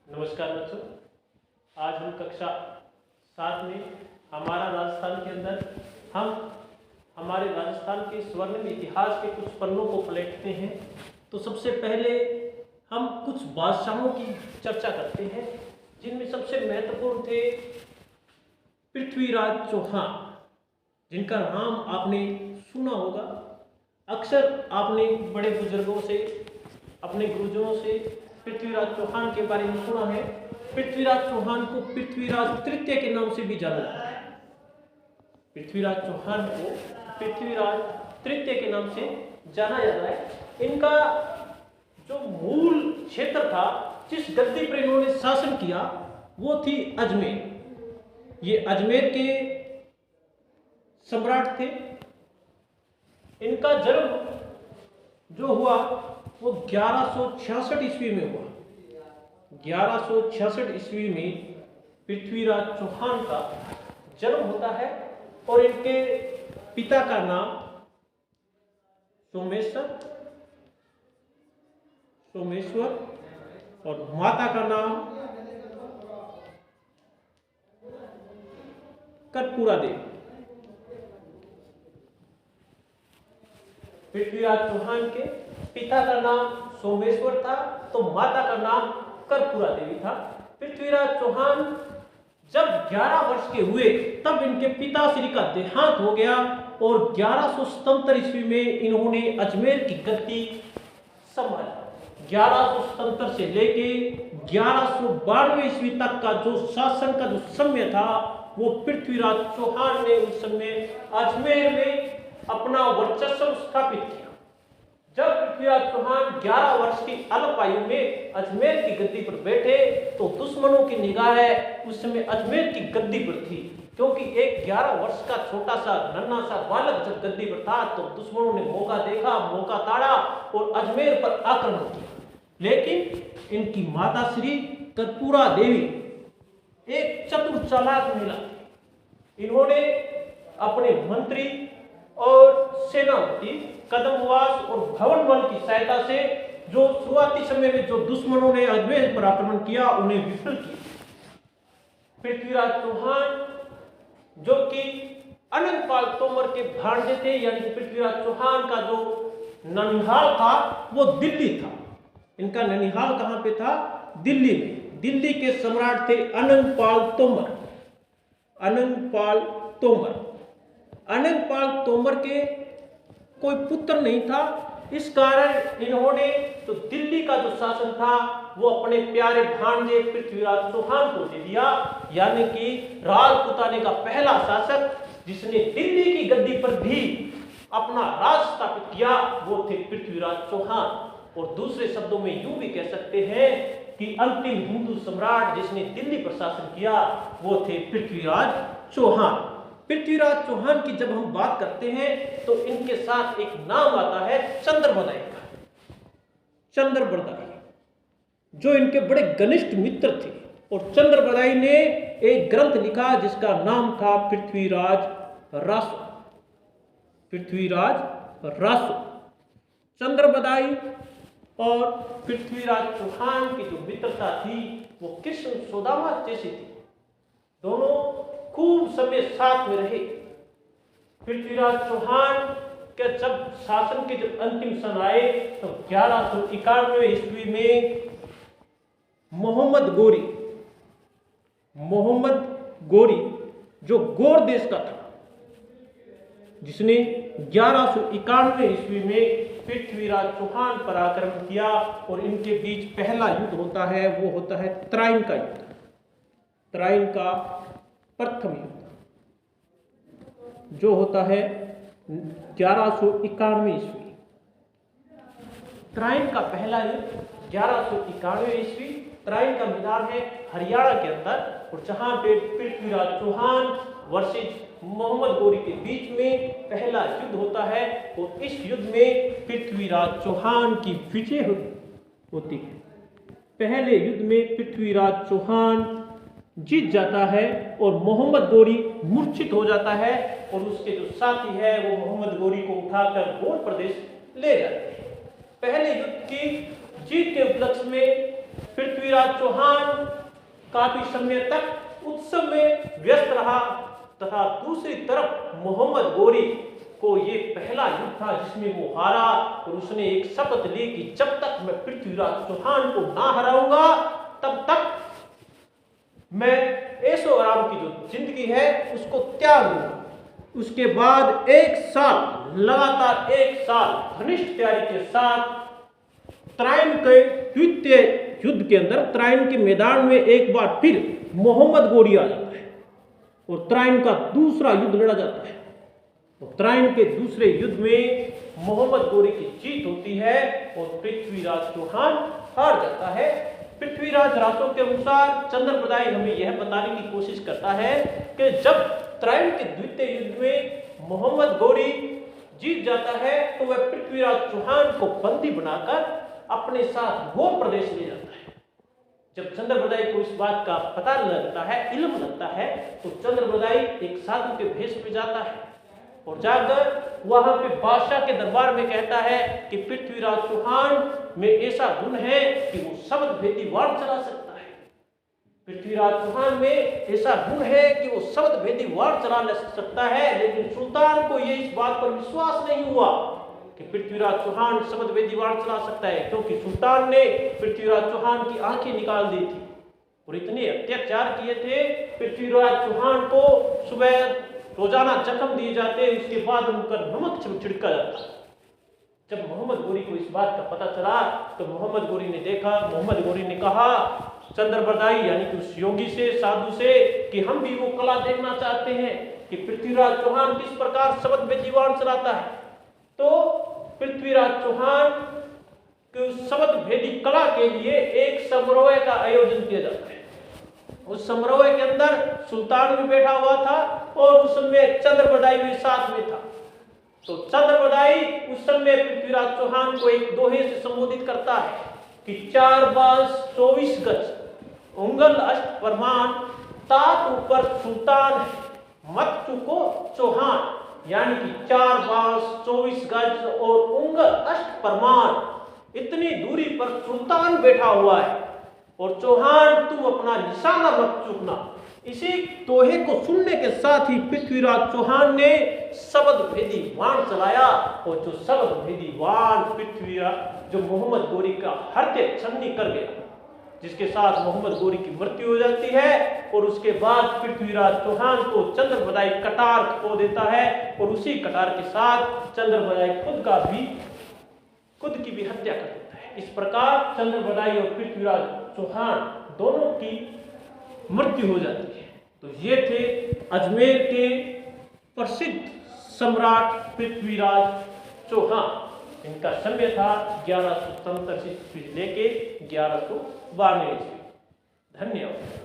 नमस्कार बच्चों। आज हम कक्षा 7 में हमारा राजस्थान के अंदर हम हमारे राजस्थान के स्वर्णिम इतिहास के कुछ पन्नों को पलटते हैं। तो सबसे पहले हम कुछ बादशाहों की चर्चा करते हैं, जिनमें सबसे महत्वपूर्ण थे पृथ्वीराज चौहान, जिनका नाम आपने सुना होगा। अक्सर आपने बड़े बुजुर्गों से, अपने गुरुजनों से पृथ्वीराज चौहान के बारे में सुना है। पृथ्वीराज चौहान को पृथ्वीराज तृतीय के नाम से भी जाना जाता है। पृथ्वीराज चौहान को पृथ्वीराज तृतीय के नाम से जाना जाता है। इनका जो मूल क्षेत्र था, जिस गद्दी पर इन्होंने शासन किया, वो थी अजमेर। ये अजमेर के सम्राट थे। इनका जन्म जो हुआ वो 1166 ईस्वी में हुआ। 1166 ईस्वी में पृथ्वीराज चौहान का जन्म होता है और इनके पिता का नाम सोमेश्वर और माता का नाम कर्पूरा देवी। पृथ्वीराज चौहान के पिता का नाम सोमेश्वर था, तो माता का नाम कर्पूरा देवी था। पृथ्वीराज चौहान जब 11 वर्ष के हुए, तब इनके पिताश्री का देहांत हो गया और 1177 ईस्वी में इन्होंने अजमेर की गद्दी संभाली। 1177 से लेके 1192 ईस्वी तक का जो शासन का जो समय था, वो पृथ्वीराज चौहान ने उस समय अजमेर में अपना वर्चस्व स्थापित किया। जब पृथ्वीराज चौहान 11 वर्ष की अल्प आयु में अजमेर की गद्दी पर बैठे, तो दुश्मनों की निगाहें उस समय अजमेर की गद्दी पर थी, क्योंकि एक 11 वर्ष का छोटा सा नन्हा सा बालक जब गद्दी पर था, तो दुश्मनों ने मौका देखा, मौका ताड़ा और अजमेर पर आक्रमण किया। लेकिन इनकी माता श्री कर्पूरा देवी एक चतुर चालाक महिला थी। इन्होंने अपने मंत्री और सेनापति कदमवास और भवनमल की सहायता से जो शुरुआती समय में जो दुश्मनों ने अजमेर पर आक्रमण किया, उन्हें विफल किया। पृथ्वीराज चौहान जो कि अनंतपाल तोमर के भांजे थे, यानी कि पृथ्वीराज चौहान का जो ननिहाल था वो दिल्ली था। इनका ननिहाल कहां पे था? दिल्ली में। दिल्ली के सम्राट थे अनंतपाल तोमर। अनंतपाल तोमर के कोई पुत्र नहीं था। इस कारण इन्होंने तो दिल्ली का जो शासन था वो अपने प्यारे भांजे पृथ्वीराज चौहान को दे दिया, यानी कि राजपुताने का पहला शासक जिसने दिल्ली की गद्दी पर भी अपना राज स्थापित किया, वो थे पृथ्वीराज चौहान। और दूसरे शब्दों में यूं भी कह सकते हैं कि अंतिम हिंदू सम्राट जिसने दिल्ली पर शासन किया, वो थे पृथ्वीराज चौहान। पृथ्वीराज चौहान की जब हम बात करते हैं, तो इनके साथ एक नाम आता है चंद्रबदाई का। चंद्रबदाई जो इनके बड़े घनिष्ठ मित्र थे, और चंद्रबदाई ने एक ग्रंथ लिखा जिसका नाम था पृथ्वीराज रासो। चंद्रबदाई और पृथ्वीराज चौहान की जो मित्रता थी वो कृष्ण सुदामा जैसी थी। दोनों खूब समय साथ में रहे। पृथ्वीराज चौहान के जब शासन के जब अंतिम सन आए, तो 1191 ईस्वी में मोहम्मद गोरी जो गोर देश का था, जिसने 1191 ईस्वी में पृथ्वीराज चौहान पर आक्रमण किया, और इनके बीच पहला युद्ध होता है, वो होता है त्राइन का युद्ध। त्राइन का प्रथम युद्ध जो होता है 1191 ईस्वी। त्राइन का पहला युद्ध 1191 ईस्वी। त्राइन का मैदान है हरियाणा के अंदर, और जहां पे पृथ्वीराज चौहान वर्सेस मोहम्मद गोरी के बीच में पहला युद्ध होता है, और इस युद्ध में पृथ्वीराज चौहान की विजय होती है। पहले युद्ध में पृथ्वीराज चौहान जीत जाता है और मोहम्मद गोरी मूर्छित हो जाता है, और उसके जो साथी है वो मोहम्मद गोरी को उठाकर गोर प्रदेश ले जाते हैं। पहले युद्ध की जीत के उपलक्ष्य में पृथ्वीराज चौहान काफी समय तक उत्सव में व्यस्त रहा तथा दूसरी तरफ मोहम्मद गोरी को ये पहला युद्ध था जिसमें वो हारा और उसने एक शपथ ली कि जब तक मैं पृथ्वीराज चौहान को ना हराऊंगा तब तक मैं ऐशो आराम की जो जिंदगी है उसको त्याग दूंगा। उसके बाद एक साल लगातार एक साल घनिष्ठ तैयारी के साथ त्राइन के द्वितीय युद्ध के अंदर त्राइन के मैदान में एक बार फिर मोहम्मद गोरी आ जाता है और त्राइन का दूसरा युद्ध लड़ा जाता है। तो त्राइन के दूसरे युद्ध में मोहम्मद गोरी की जीत होती है और पृथ्वीराज चौहान हार जाता है। पृथ्वीराज रासों के अनुसार चंद्रप्रदाय हमें यह बताने की कोशिश करता है कि जब त्राइन के द्वितीय युद्ध में मोहम्मद गोरी जीत जाता है तो वह पृथ्वीराज चौहान को बंदी बनाकर अपने साथ गोर प्रदेश ले जाता है। जब चंद्रप्रदाय को इस बात का पता लगता है, इल्म लगता है, तो चंद्रप्रदाय एक साधु के भेष में जाता है और जाकर वहां पे बादशाह के दरबार में कहता है कि पृथ्वीराज चौहान में ऐसा गुण है कि वो शब्द भेदी वाण चला सकता है। पृथ्वीराज चौहान में ऐसा गुण है कि वो शब्द भेदी वाण चला सकता है, लेकिन सुल्तान को ये इस बात पर विश्वास नहीं हुआ कि पृथ्वीराज चौहान शब्द भेदी वाण चला सकता है, क्योंकि सुल्तान ने पृथ्वीराज चौहान की आंखें निकाल दी थी और इतने अत्याचार किए थे। पृथ्वीराज चौहान को सुबह रोजाना जख्म दिए जाते, उसके बाद उन पर नमक छिड़का जाता। जब मोहम्मद गोरी को इस बात का पता चला तो मोहम्मद गोरी ने कहा चंद्रप्रदाय यानी कि उस योगी से, साधु से, कि हम भी वो कला देखना चाहते हैं कि पृथ्वीराज चौहान किस प्रकार शब्द भेदी वाण चलाता है। तो पृथ्वीराज चौहान के उस शब्द भेदी कला के लिए एक समारोह का आयोजन किया जाता है। उस समारोह के अंदर सुल्तान भी बैठा हुआ था और उस समय चंद्रप्रदाय भी साथ में था। तो चंद्रप्रदाय उस समय पृथ्वीराज चौहान को एक दोहे से संबोधित करता है कि 4 बास 24 गज उंगल अष्ट प्रमाण तात ऊपर सुल्तान है मत चुको चौहान, यानी कि 4 बास 24 गज और उंगल अष्ट प्रमाण इतनी दूरी पर सुल्तान बैठा हुआ है और चौहान तुम अपना निशाना मत चूकना। इसी दोहे को सुनने के साथ ही पृथ्वीराज चौहान ने शब्द भेदी वाण चलाया और जो शब्द भेदी वाण पृथ्वीराज जो मोहम्मद गोरी का हृदय छन्नी कर गया, जिसके साथ मोहम्मद गोरी की मृत्यु हो जाती है। और उसके बाद पृथ्वीराज चौहान को चंद्रप्रदाय कटार खो देता है और उसी कटार के साथ चंद्रप्रदाय खुद की भी हत्या कर देता है। इस प्रकार चंद्रप्रदाय और पृथ्वीराज चौहान दोनों की मृत्यु हो जाती है। तो ये थे अजमेर के प्रसिद्ध सम्राट पृथ्वीराज चौहान। इनका समय था 1177 से लेके 1192 ईस्वी। धन्यवाद।